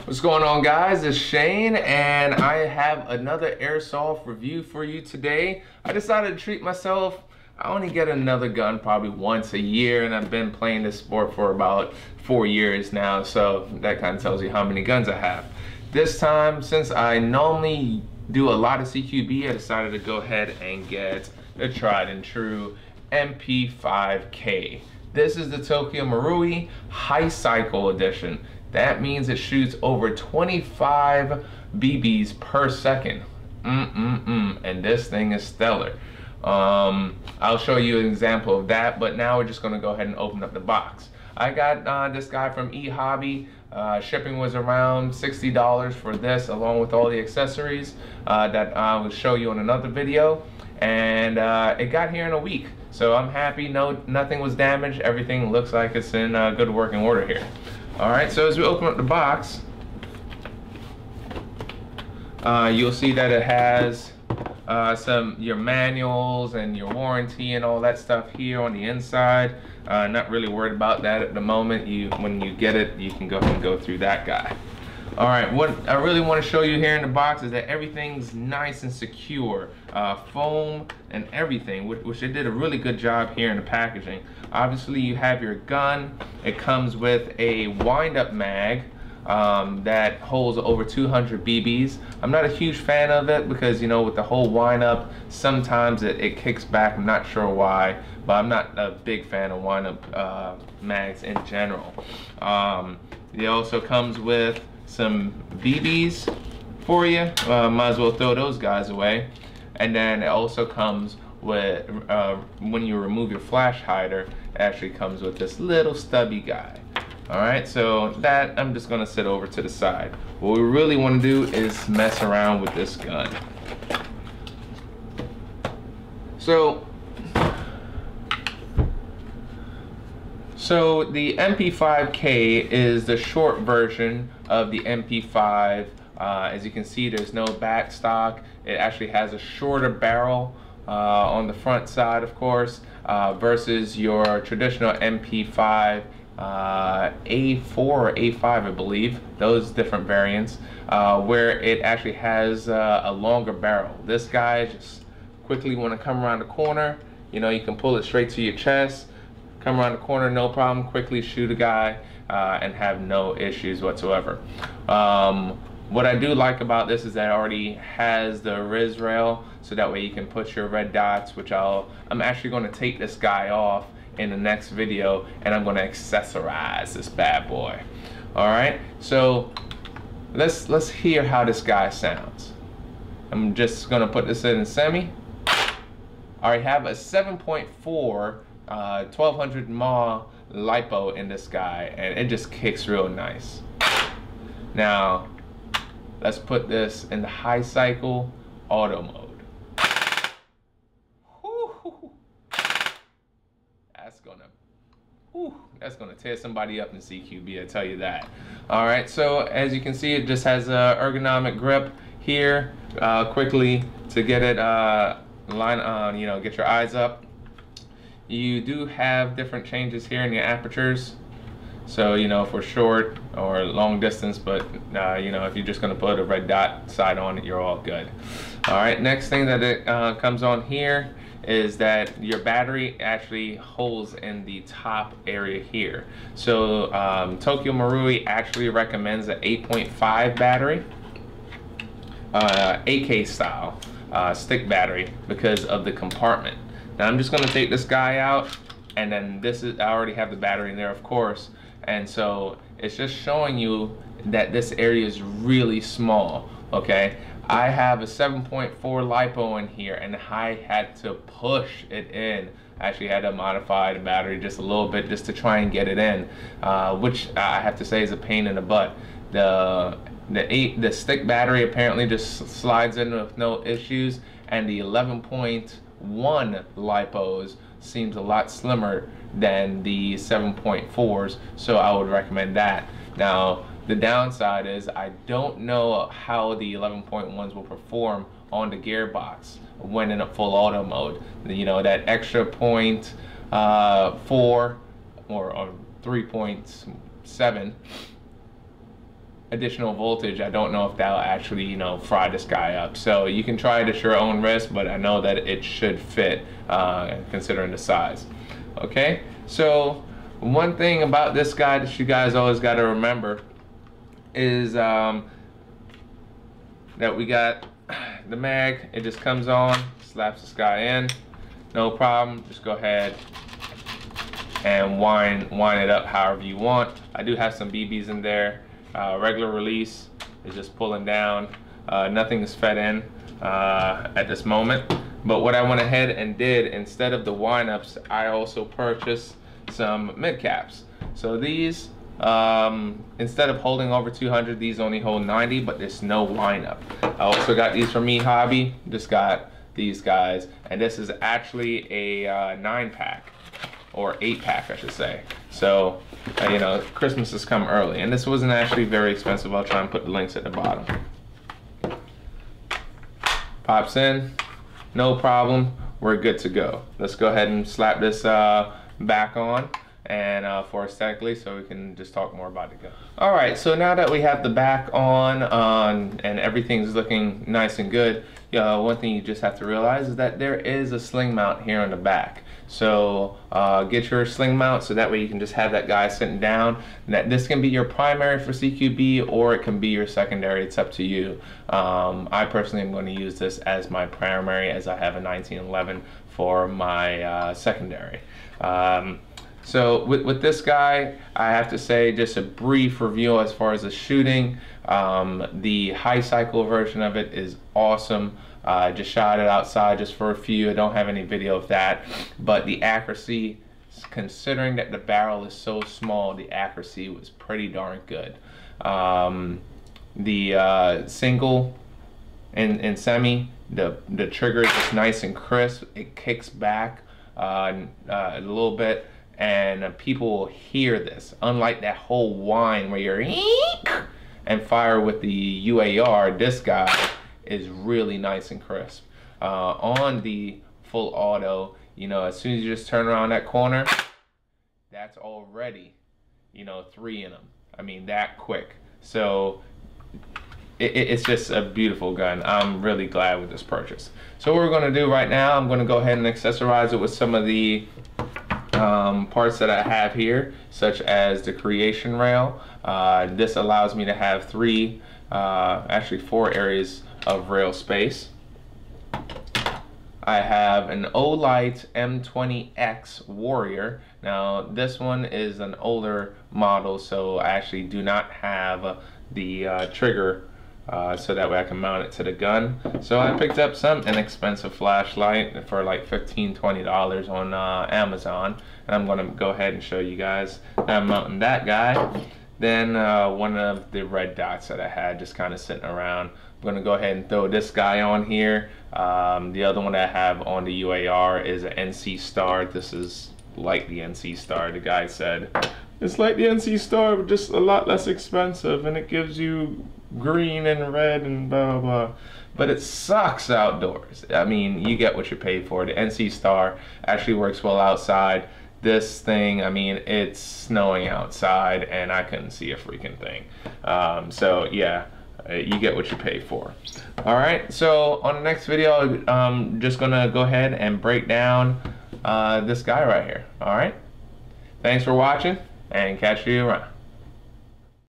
What's going on, guys? It's Shane, and I have another airsoft review for you today. I decided to treat myself. I only get another gun probably once a year, and I've been playing this sport for about 4 years now, so that kind of tells you how many guns I have. This time, since I normally do a lot of CQB, I decided to go ahead and get the tried and true MP5K. This is the Tokyo Marui High Cycle Edition. That means it shoots over 25 BBs per second. And this thing is stellar. I'll show you an example of that, but now we're just gonna go ahead and open up the box. I got this guy from eHobby. Shipping was around $60 for this, along with all the accessories that I will show you in another video. And it got here in a week, so I'm happy. Nothing was damaged. Everything looks like it's in good working order here. All right, so as we open up the box, you'll see that it has your manuals and your warranty and all that stuff here on the inside. Not really worried about that at the moment. When you get it, you can go ahead and go through that guy. All right, what I really want to show you here in the box is that everything's nice and secure. Foam and everything, which they did a really good job here in the packaging. Obviously, you have your gun. It comes with a wind-up mag that holds over 200 BBs. I'm not a huge fan of it because, you know, with the whole wind-up, sometimes it kicks back. I'm not sure why, but I'm not a big fan of wind-up mags in general. It also comes with some BBs for you. Might as well throw those guys away. And then it also comes with, when you remove your flash hider, it actually comes with this little stubby guy. All right, so that I'm just gonna sit over to the side. What we really wanna do is mess around with this gun. So the MP5K is the short version of the MP5. As you can see, there's no backstock. It actually has a shorter barrel on the front side, of course, versus your traditional MP5 A4 or A5, I believe, those different variants, where it actually has a longer barrel. This guy, just quickly want to come around the corner, you know, you can pull it straight to your chest, come around the corner, no problem, quickly shoot a guy and have no issues whatsoever. What I do like about this is that it already has the Riz rail, so that way you can put your red dots, which I'm actually going to take this guy off in the next video, and I'm going to accessorize this bad boy. All right, so let's hear how this guy sounds. I'm just going to put this in semi. I have a 7.4 1200 mAh lipo in this guy, and it just kicks real nice. Now let's put this in the high cycle auto mode. That's gonna tear somebody up in CQB, I tell you that. All right, so as you can see, it just has a ergonomic grip here. Quickly to get it line on, you know, get your eyes up. You do have different changes here in your apertures. So, you know, for short or long distance, but you know, if you're just gonna put a red dot sight on it, you're all good. All right, next thing that it comes on here is that your battery actually holds in the top area here. So Tokyo Marui actually recommends an 8.5 battery, AK style stick battery, because of the compartment. Now I'm just gonna take this guy out, and then I already have the battery in there, of course, and so it's just showing you that this area is really small, okay? I have a 7.4 lipo in here, and I had to push it in. I actually had to modify the battery just a little bit just to try and get it in, which I have to say is a pain in the butt. The stick battery apparently just slides in with no issues, and the 11.1 lipos seems a lot slimmer than the 7.4s, so I would recommend that. Now, the downside is I don't know how the 11.1s will perform on the gearbox when in a full auto mode. You know, that extra 0.4 or 3.7 additional voltage, I don't know if that'll actually, you know, fry this guy up. So you can try it at your own risk, but I know that it should fit considering the size. Okay, so one thing about this guy that you guys always got to remember is that we got the mag. It just comes on, slaps this guy in, no problem. Just go ahead and wind it up however you want. I do have some BBs in there. Regular release is just pulling down. Nothing is fed in at this moment. But what I went ahead and did, instead of the wind-ups, I also purchased some mid-caps. So these, instead of holding over 200, these only hold 90, but there's no wind-up. I also got these from Me Hobby. Just got these guys, and this is actually a 9-pack. Or 8-pack, I should say. So, you know, Christmas has come early, and this wasn't actually very expensive. I'll try and put the links at the bottom. Pops in, no problem. We're good to go. Let's go ahead and slap this back on, and for aesthetically, so we can just talk more about it. All right, so now that we have the back on and everything's looking nice and good, one thing you just have to realize is that there is a sling mount here on the back. So get your sling mount so that way you can just have that guy sitting down. This can be your primary for CQB, or it can be your secondary. It's up to you. I personally am going to use this as my primary, as I have a 1911 for my secondary. So with this guy, I have to say just a brief review as far as the shooting. The high cycle version of it is awesome. I just shot it outside just for a few. I don't have any video of that, but the accuracy, considering that the barrel is so small, the accuracy was pretty darn good. The single and semi, the trigger is just nice and crisp. It kicks back a little bit, and people will hear this. Unlike that whole whine where you're eek and fire with the UAR, this guy is really nice and crisp. On the full auto, you know, as soon as you just turn around that corner, that's already, you know, 3 in them. I mean, that quick. So it's just a beautiful gun. I'm really glad with this purchase. So what we're going to do right now, I'm going to go ahead and accessorize it with some of the parts that I have here, such as the creation rail. This allows me to have actually 4 areas of rail space. I have an Olight M20X Warrior. Now this one is an older model, so I actually do not have the trigger so that way I can mount it to the gun. So I picked up some inexpensive flashlight for like $15–20 on Amazon, and I'm going to go ahead and show you guys that I'm mounting that guy. Then one of the red dots that I had just kind of sitting around, I'm going to go ahead and throw this guy on here. The other one that I have on the UAR is an NC Star. This is like the NC Star. The guy said it's like the NC Star, but just a lot less expensive, and it gives you green and red and blah blah blah. But it sucks outdoors. I mean, you get what you pay for. The NC Star actually works well outside. This thing, I mean, it's snowing outside and I couldn't see a freaking thing. So yeah, you get what you pay for. All right, so on the next video, I'm just gonna go ahead and break down this guy right here. All right, thanks for watching, and catch you around.